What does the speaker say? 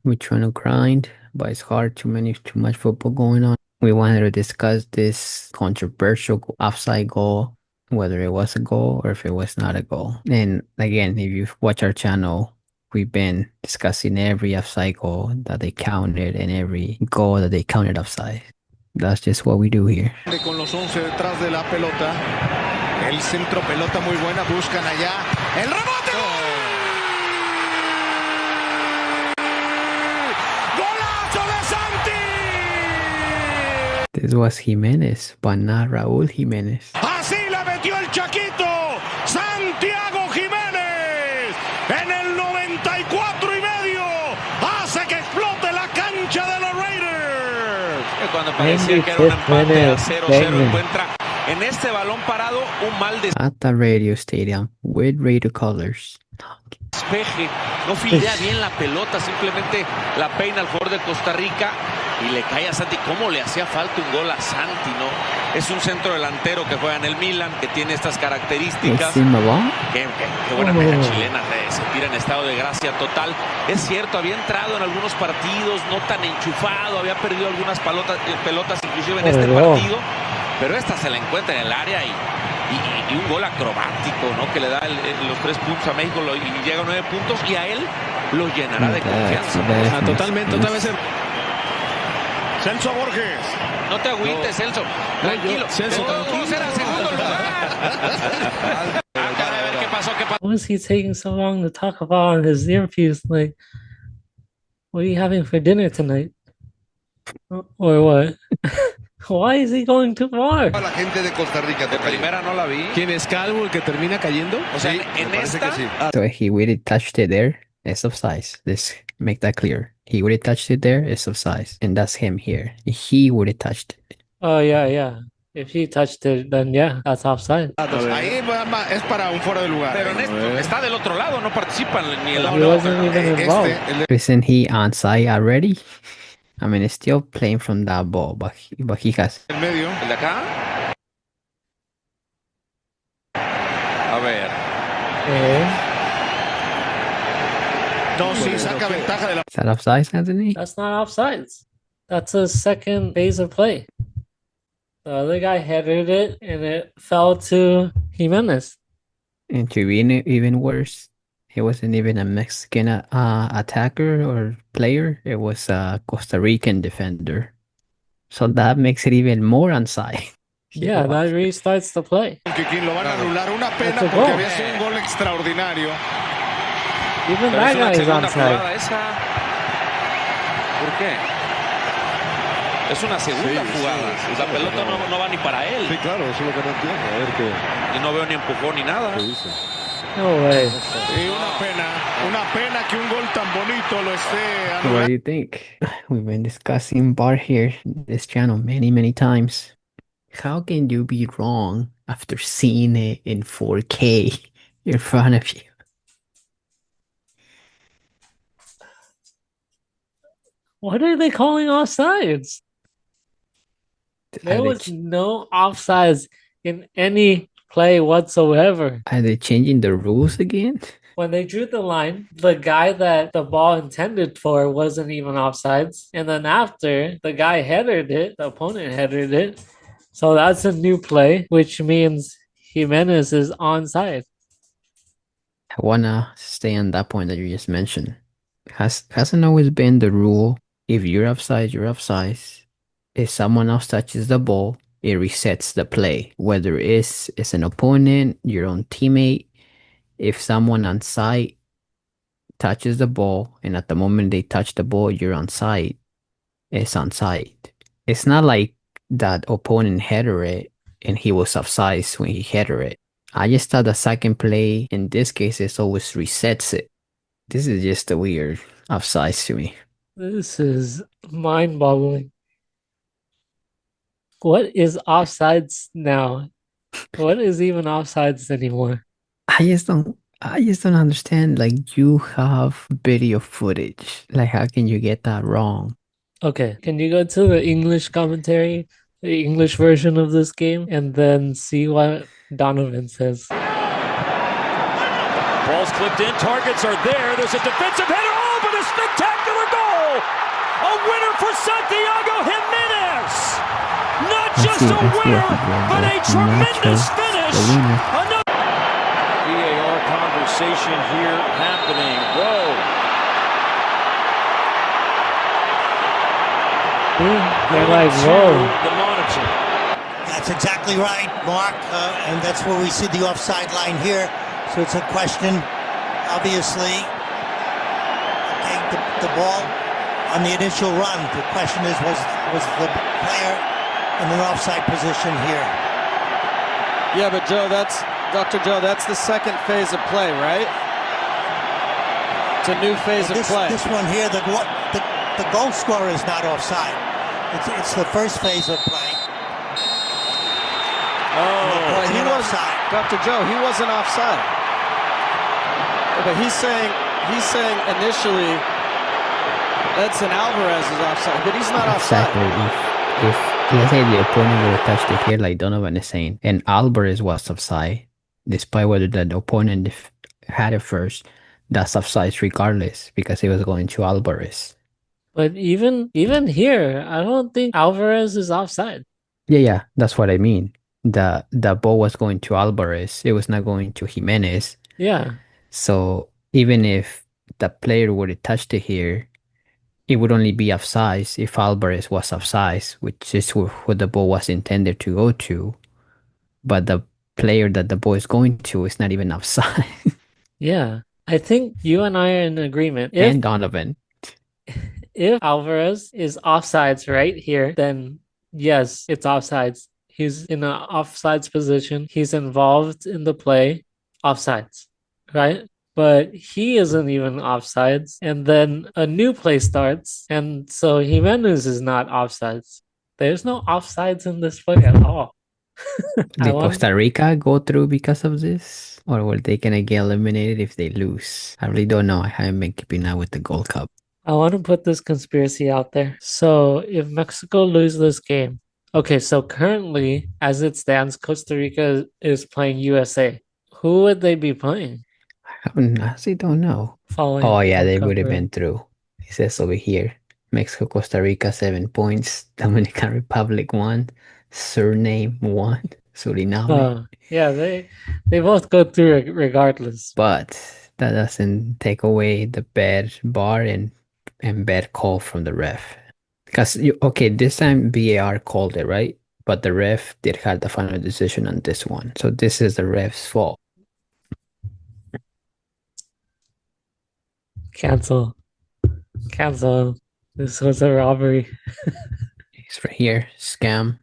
We're trying to grind, but it's hard. Too much football going on. We wanted to discuss this controversial offside goal, whether it was a goal or if it was not a goal. And again, if you watch our channel, we've been discussing every offside goal that they counted and every goal that they counted offside. That's just what we do here. Con los 11 detrás de la pelota. El centro, pelota muy buena, buscan allá. El rebote. ¡Golazo de Santi! This was Gimenez, but not Raúl Gimenez. Así la metió el Chaquito. Santiago Gimenez. En el 94.5. Hace que explote la cancha de los Raiders. Cuando parecía que era un empate a 0-0, encuentra en este balón parado un mal At the radio stadium with Raider colors. despeje, no filea bien la pelota, simplemente la peina al jugador de Costa Rica y le cae a Santi. ¿Cómo le hacía falta un gol a Santi, no? Es un centro delantero que juega en el Milan, que tiene estas características. Qué buena pega chilena, se tira en estado de gracia total. Es cierto, había entrado en algunos partidos, no tan enchufado, había perdido algunas pelotas inclusive en este partido, pero esta se la encuentra en el área y un gol acrobático, ¿no? Que le da los 3 puntos a México y llega a 9 puntos y a él lo llenará de confianza. Totalmente, otra vez. Celso Borges. No te agüites, Celso. Tranquilo. Celso, tranquilo. Será segundo lugar. A ver qué pasó. Why is he taking so long to talk about on his earpiece? Like, what are you having for dinner tonight? Or what? Why is he going too far? La gente de Costa Rica. De primera no la vi. ¿Quién es Calvo el que termina cayendo? O sea, en esta. Sí. So he would have touched it there, it's offside. Let's make that clear. He would have touched it there, it's offside. And that's him here. He would have touched it. Oh, yeah. If he touched it, then yeah, that's offside. Ahí es para un fuera de lugar. Pero en esto está del otro lado, no participan ni el He lado. wasn't even involved. Isn't he onside already? I mean, it's still playing from that ball, but he has. El medio. ¿El de acá? A ver. No, sí, saca ventaja de la. Is that offside, Anthony? That's not offsides. That's a second phase of play. The other guy headed it, and it fell to Gimenez. And to be even worse, it wasn't even a Mexican attacker or player. It was a Costa Rican defender. So that makes it even more onside. Yeah, that restarts the play. Que lo van a anular. Una pena porque había sido un gol extraordinario. Even that guy is onside. ¿Por qué? Es una segunda jugada. Sí, la pelota no va ni para él. Sí, claro, eso es lo que no entiendo. A ver qué. Y no veo ni empujón ni nada. No way. Y una pena que un gol tan bonito lo esté anulando. What do you think? We've been discussing VAR here, this channel, many times. How can you be wrong after seeing it in 4K in front of you? What are they calling offsides? There was no offsides in any play whatsoever. Are they changing the rules again? When they drew the line, the guy that the ball intended for wasn't even offsides. And then after, the guy headed it, the opponent headed it. So that's a new play, which means Gimenez is onside. I wanna stay on that point that you just mentioned. Hasn't always been the rule, if you're offside, you're offside. If someone else touches the ball, it resets the play. Whether it's an opponent, your own teammate, if someone on site touches the ball and at the moment they touch the ball, you're on site, it's on site. It's not like that opponent headed it and he was offside when he headed it. I just thought the second play in this case it always resets it. This is just a weird offside to me. This is mind-boggling. What is offsides now? What is even offsides anymore? I just don't understand. Like, you have video footage. Like, how can you get that wrong? Okay, can you go to the English commentary, the English version of this game, and then see what Donovan says? Ball's clipped in, targets are there. There's a defensive header. Oh, but a spectacular goal! Santiago Gimenez! Not Let's just see, a let's see what winner, he did but there. a Nacho, tremendous finish! the winner. VAR conversation here happening. Whoa! They're like, whoa. The monitor. That's exactly right, Mark, and that's where we see the offside line here. So it's a question, obviously. Okay, the ball on the initial run. The question is, was the player in an offside position here? Yeah, but Joe, Dr. Joe, that's the second phase of play, right? It's a new phase of play. This one here, the goal scorer is not offside. It's the first phase of play. Oh, he was offside. Dr. Joe, he wasn't offside. But he's saying initially Edson Alvarez is offside, but he's not offside. Exactly. If let's say the opponent would have touched it here, like Donovan is saying, and Alvarez was offside, despite whether the opponent had it first, that's offside regardless because it was going to Alvarez. But even here, I don't think Alvarez is offside. Yeah, that's what I mean. The ball was going to Alvarez. It was not going to Gimenez. Yeah. So even if the player would have touched it here, it would only be offside if Alvarez was offside, which is what the ball was intended to go to. But the player that the ball is going to is not even offside. Yeah. I think you and I are in agreement. And Donovan. If Alvarez is offsides right here, then yes, it's offsides. He's in an offsides position. He's involved in the play, offsides, right? But he isn't even offsides. And then a new play starts. And so Jimenez is not offsides. There's no offsides in this play at all. Did Costa Rica go through because of this? Or were they gonna get eliminated if they lose? I really don't know. I haven't been keeping up with the Gold Cup. I want to put this conspiracy out there. So if Mexico loses this game, okay, so currently, as it stands, Costa Rica is playing USA. Who would they be playing? I honestly don't know. Following Oh yeah, World they Cup, would have right? been through. It says over here. Mexico, Costa Rica, 7 points. Dominican Republic, 1. Suriname, 1. Suriname. Yeah, they both go through it regardless. But that doesn't take away the bad VAR and bad call from the ref. Because, okay, this time VAR called it, right? But the ref did have the final decision on this one. So this is the ref's fault. Cancel. This was a robbery. It's right here. Scam.